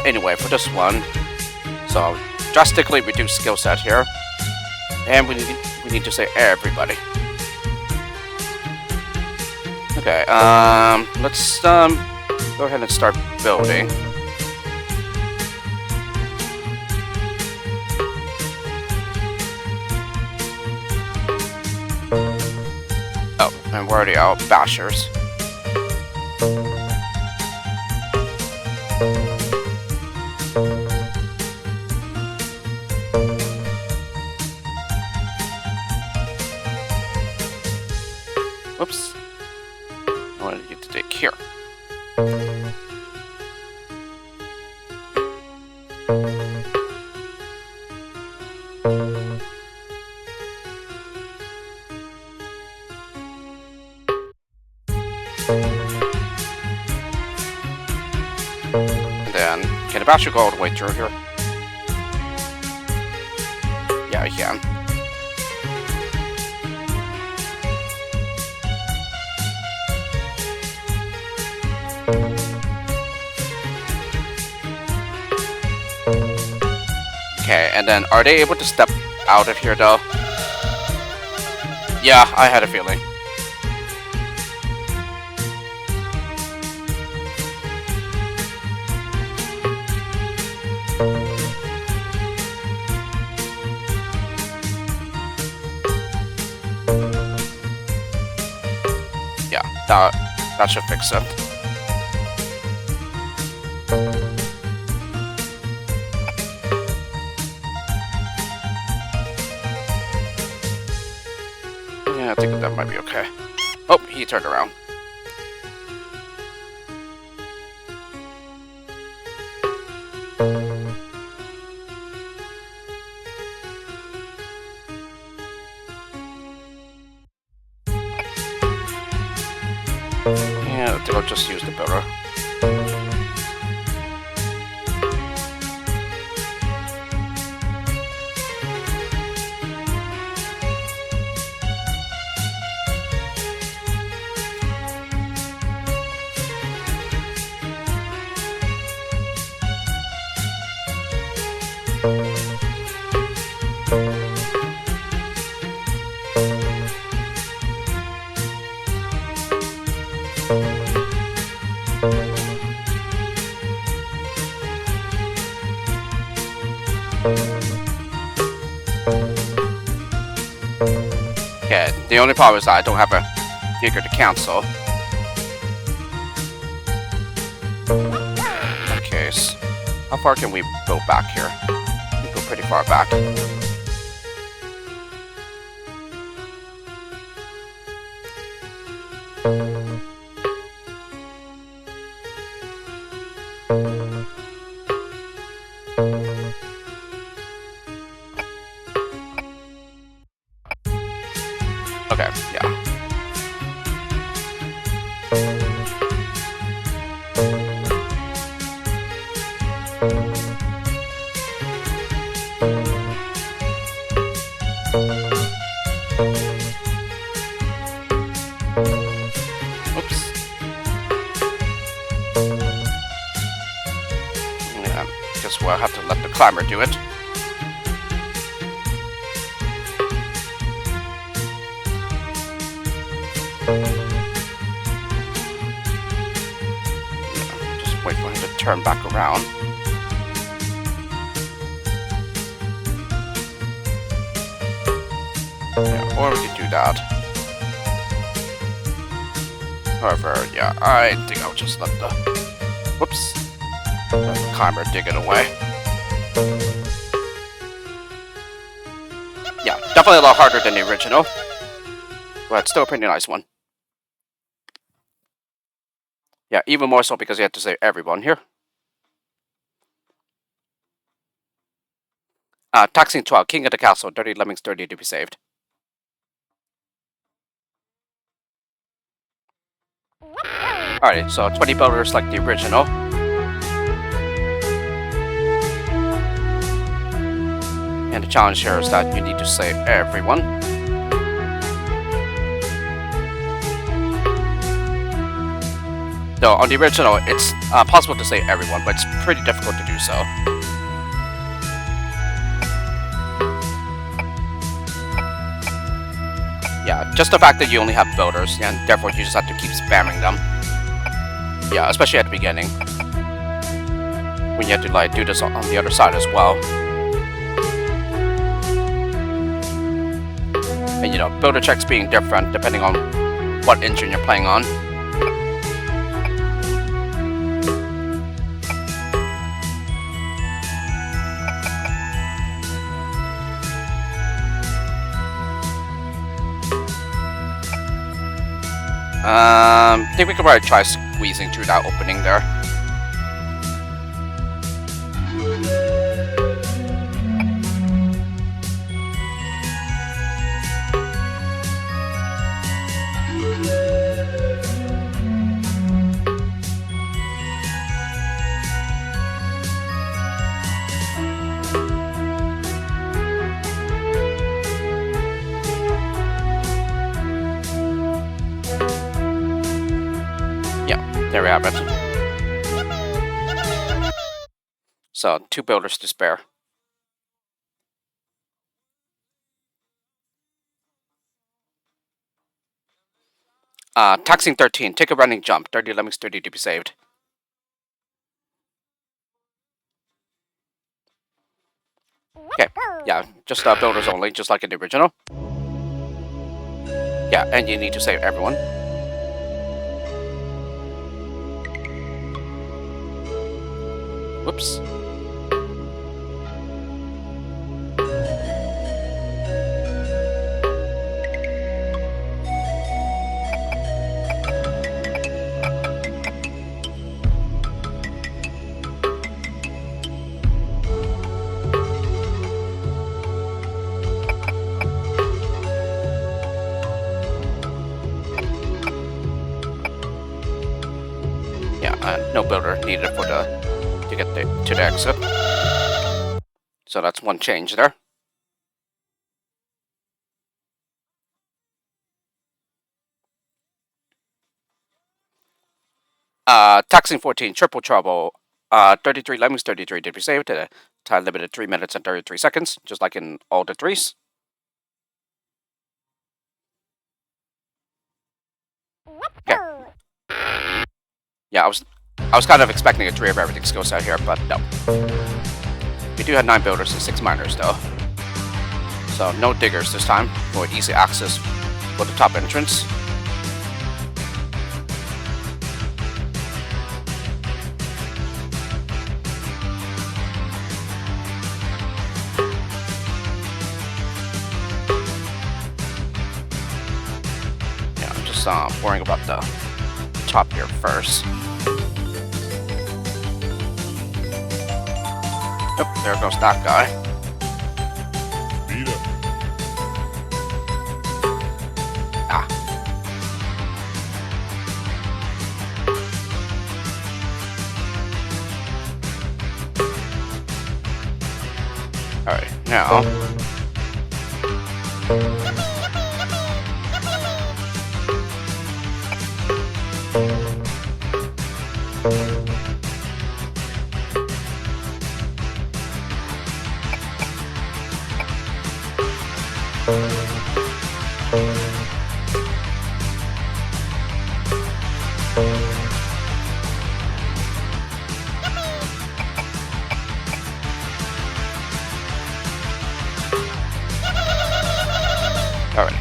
Anyway, for this one, so drastically reduced skill set here, and we need to say everybody. Okay, let's go ahead and start building. Oh, and we're already out bashers. Whoops. I wanted to get to take here. And then, can the basher go all the way through here? Yeah, he can. Okay, and then are they able to step out of here though? Yeah, I had a feeling. Yeah, that should fix it. Yeah, I think that might be okay. Oh, he turned around. Yeah, I think I'll just use the builder. Yeah, the only problem is that I don't have a figure to cancel. In that case, how far can we build back here? We go pretty far back. Okay, yeah. Whoops. Yeah, guess we'll have to let the climber do it. Just wait for him to turn back around. Yeah, or we could do that. However, yeah, I think I'll just let the Whoops. There's the climber digging away. Yeah, definitely a lot harder than the original. But still a pretty nice one. Yeah, even more so because you had to save everyone here. Taxing 12, King of the Castle, 30 Lemmings, 30 to be saved. Alright, so 20 builders like the original. And the challenge here is that you need to save everyone. Though on the original, it's possible to save everyone, but it's pretty difficult to do so. Yeah, just the fact that you only have builders, and therefore you just have to keep spamming them. Yeah, especially at the beginning. When you have to like do this on the other side as well. And you know, builder checks being different depending on what engine you're playing on. I think we could probably try squeezing through that opening there. There we have it. So, 2 builders to spare. Taxing 13, take a running jump. 30 Lemmings, 30 to be saved. Okay, yeah, just builders only, just like in the original. Yeah, and you need to save everyone. Whoops. Yeah, no builder needed for to get to the exit. So that's one change there. Taxing 14, triple trouble. 33 Lemmings, 33 to be saved. Time limited 3 minutes and 33 seconds, just like in all the 3s. Okay. Yeah, I was kind of expecting a 3 of everything skill set here, but no. We do have 9 builders and 6 miners though. So no diggers this time, for easy access for the top entrance. Yeah, I'm just worrying about the top here first. Oh, there goes that guy. Ah. Alright, now. Alright.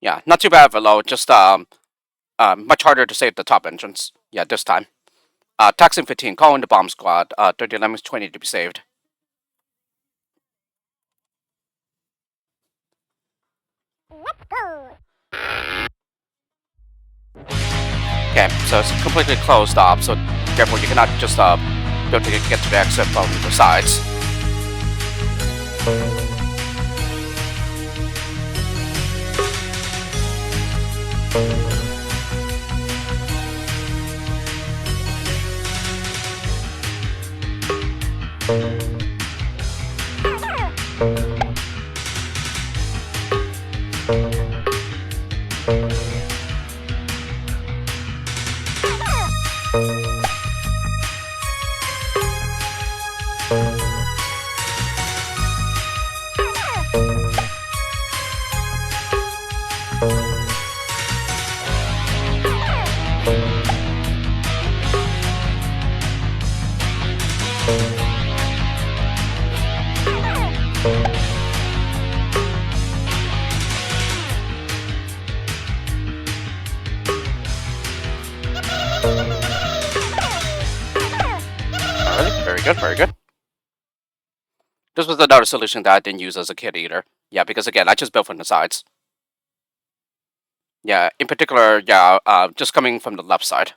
Yeah, Yeah, not too bad of a load, just much harder to save the top entrance. Yeah, this time. Taxing 15, calling the bomb squad. 30 Lemmings, 20 to be saved. Let's go. Okay, so it's completely closed off, so therefore you cannot just be able to get to the exit from the sides. Alright, very good, very good. This was another solution that I didn't use as a kid either. Yeah, because again, I just built from the sides. Yeah, in particular, yeah, just coming from the left side.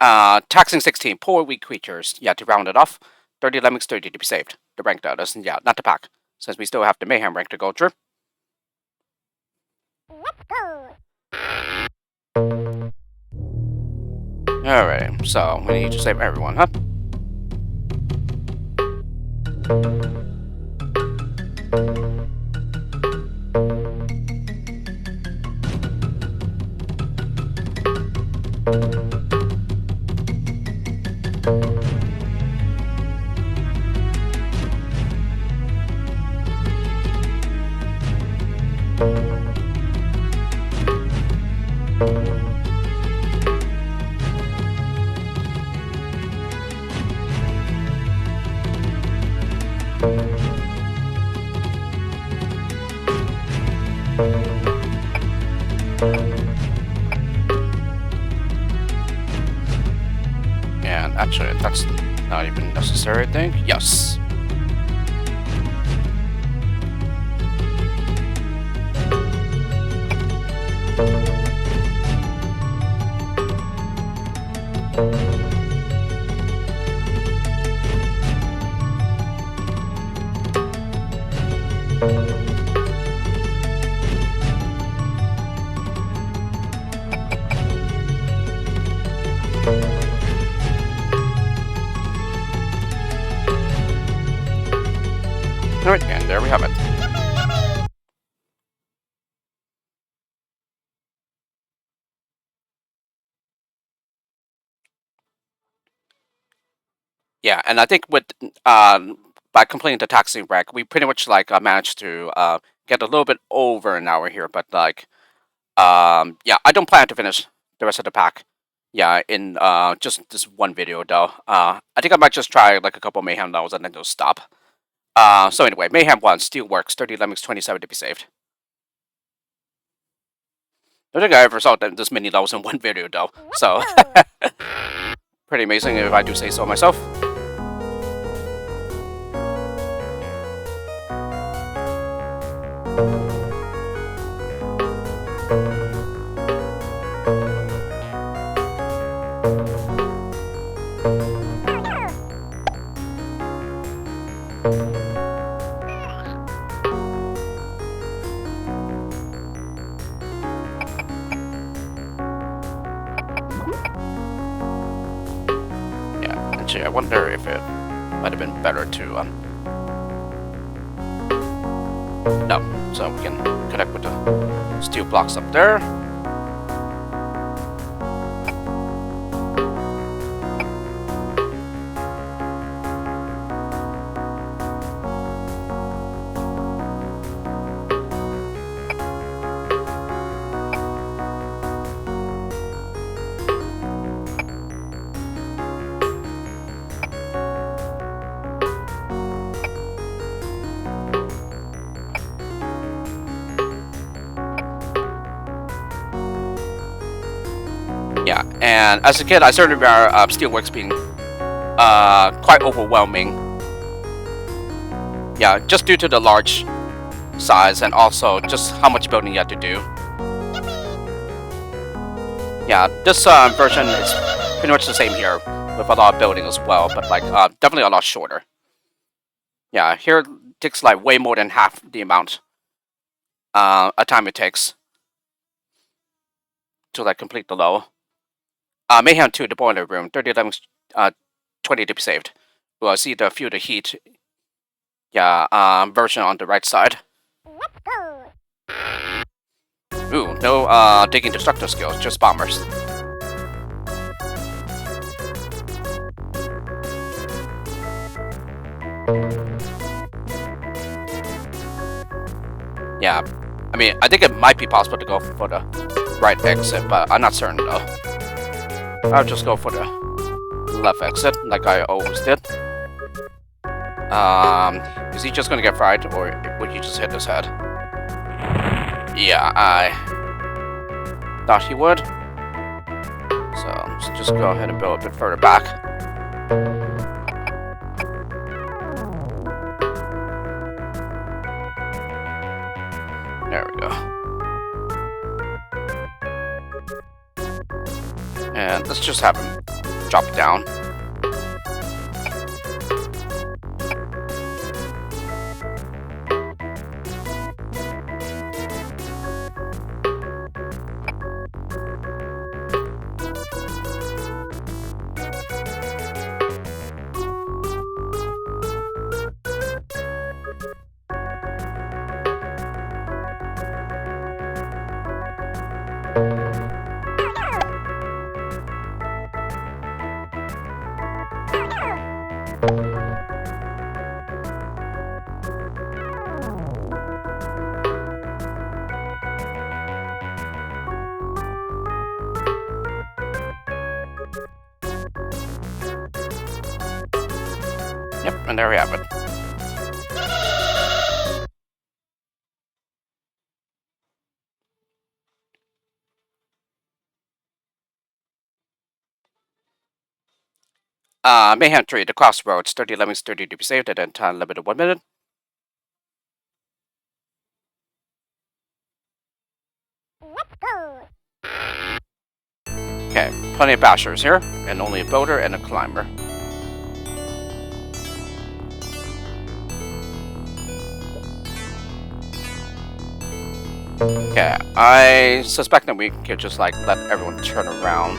Taxing 16, poor weak creatures. Yeah, to round it off. 30 Lemmings, 30 to be saved. The rank does, yeah, not the pack. Since we still have the Mayhem rank to go through. Let's go. Alright, so we need to save everyone, huh? And actually, that's not even necessary, I think. Yes. Alright, and there we have it. Yeah, and I think with by completing the taxing rank, we pretty much like managed to get a little bit over an hour here. But like, yeah, I don't plan to finish the rest of the pack. Yeah, in just this one video though. I think I might just try like a couple Mayhem levels and then just stop. So anyway, Mayhem 1 still works. 30 Lemmings, 27 to be saved. I don't think I ever saw this many levels in one video though. So pretty amazing if I do say so myself. Actually, I wonder if it might have been better to no, so we can connect with the steel blocks up there. And as a kid, I certainly remember steelworks being quite overwhelming. Yeah, just due to the large size and also just how much building you had to do. Yeah, this version is pretty much the same here with a lot of building as well, but like definitely a lot shorter. Yeah, here it takes like way more than half the amount of time it takes to like complete the level. Mayhem 2, the boiler room, 30 Lemmings, 20 to be saved. We'll see the feel the heat. Yeah, version on the right side. Let's go. Ooh, no digging destructor skills, just bombers. Yeah, I mean, I think it might be possible to go for the right exit, but I'm not certain though. I'll just go for the left exit, like I always did. Is he just gonna get fried, or would you just hit his head? Yeah, I thought he would. So let's just go ahead and build a bit further back. There we go. And let's just have him drop down. Yep, and there we have it. Mayhem 3, the crossroads, 30 Lemmings, 30 to be saved, and then time limit of 1 minute. Let's go. Okay, plenty of bashers here, and only a builder and a climber. Okay, I suspect that we could just like let everyone turn around.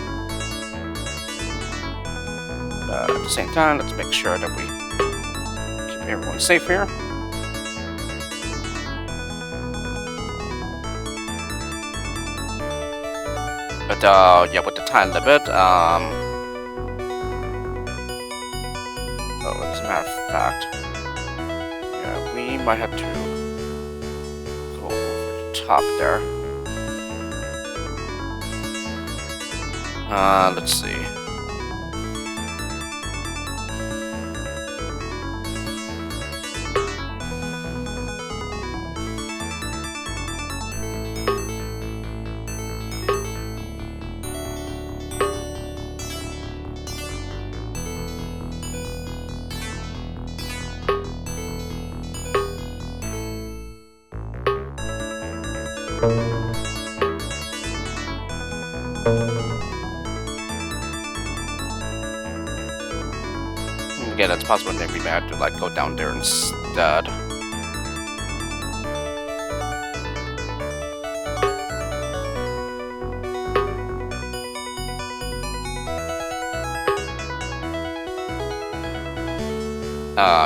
But at the same time, let's make sure that we keep everyone safe here. But yeah, with the time limit, oh, as a matter of fact, yeah, we might have to go over the top there. Let's see. Again, it's possible that we may have to like go down there instead.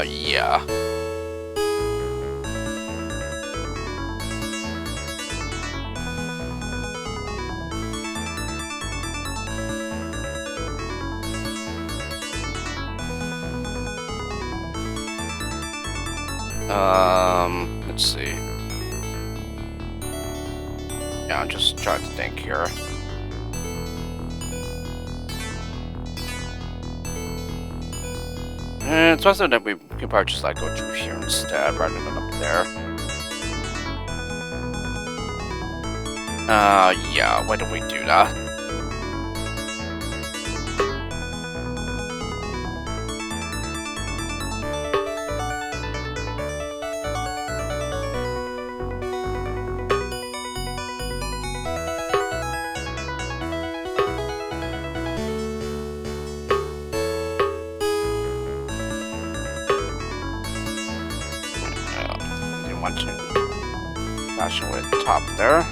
Yeah. Let's see. Yeah, I'm just trying to think here. It's possible that we could probably just like go through here instead rather than up there. Yeah, why don't we do that? connection with top there.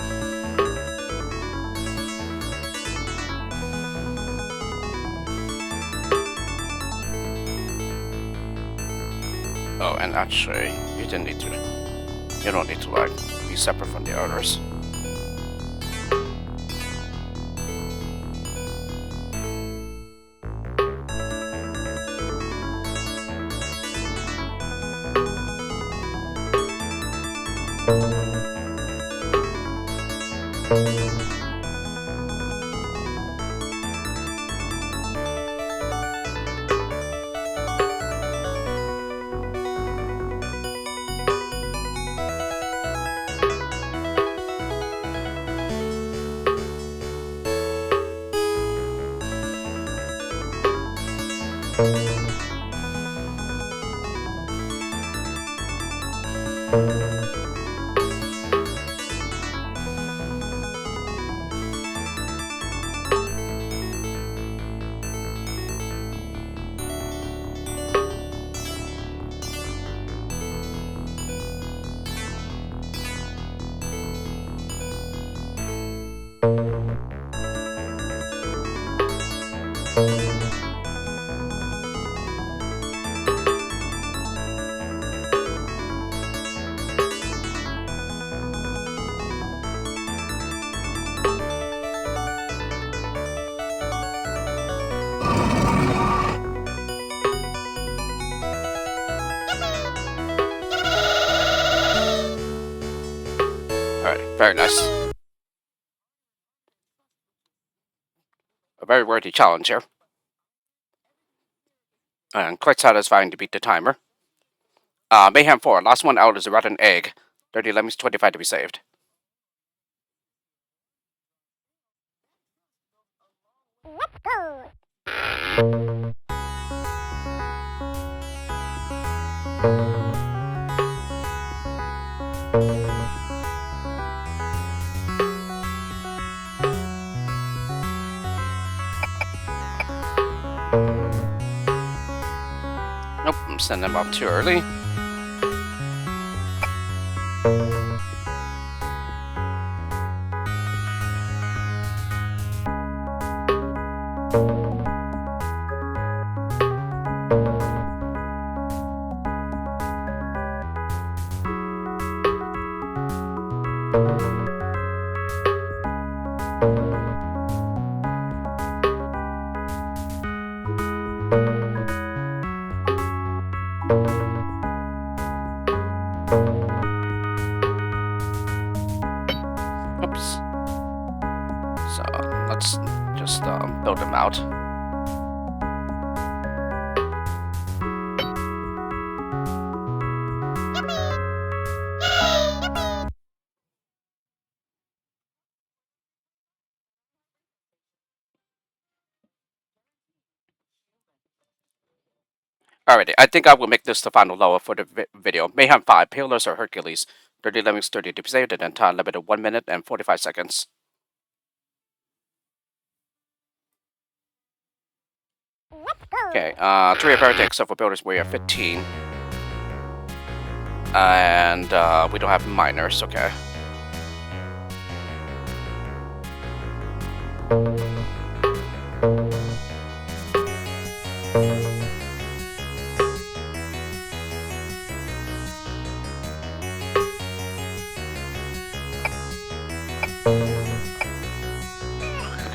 Oh, and actually, you don't need to like be separate from the others. Very nice. A very worthy challenge here. And quite satisfying to beat the timer. Mayhem 4, last one out is a rotten egg. 30 lemons, 25 to be saved. Let's go. Nope, I'm sending them up too early. Oops. So let's just build them out. Alrighty, I think I will make this the final lower for the video. Mayhem 5, Pillars or Hercules. 30 Lemmings, 30 to be saved, and then time limited 1 minute and 45 seconds. Let's go. Okay, 3 apparently except for builders we have 15. And we don't have miners, okay.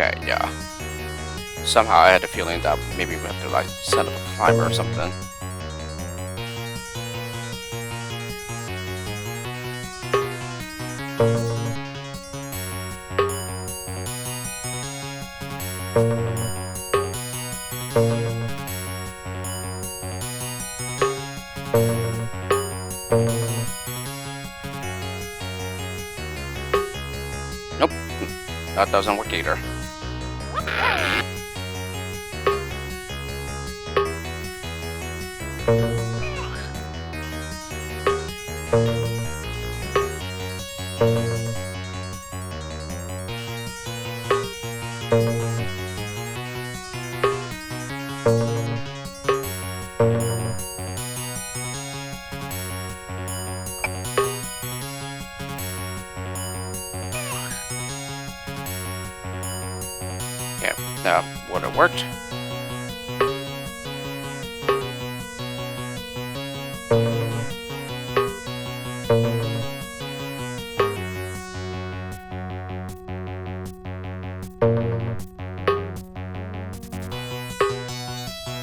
Okay, yeah. Somehow I had a feeling that maybe we have to like set up a climber or something. Nope, that doesn't work either.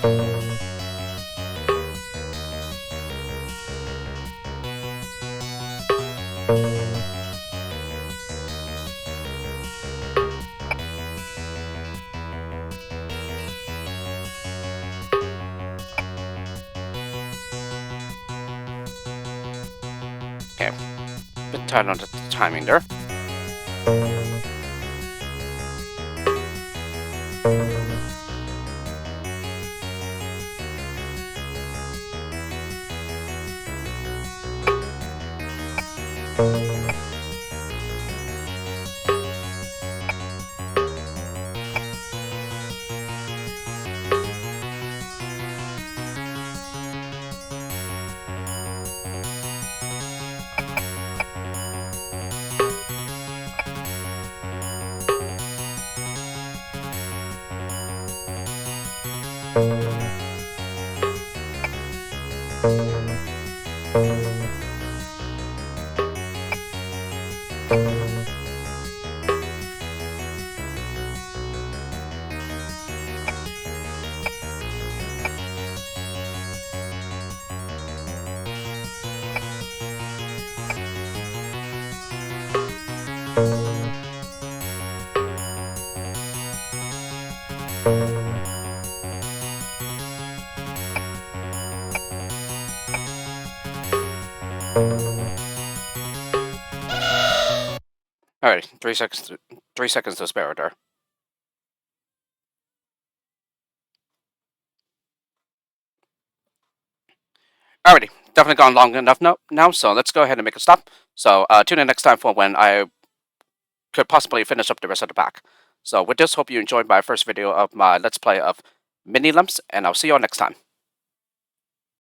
Okay, bit tight on the timing there. Alright, 3 seconds. 3 seconds to spare there. Alrighty, definitely gone long enough now, so let's go ahead and make a stop. So tune in next time for when I could possibly finish up the rest of the pack. So with this, hope you enjoyed my first video of my Let's Play of MiniLems, and I'll see you all next time.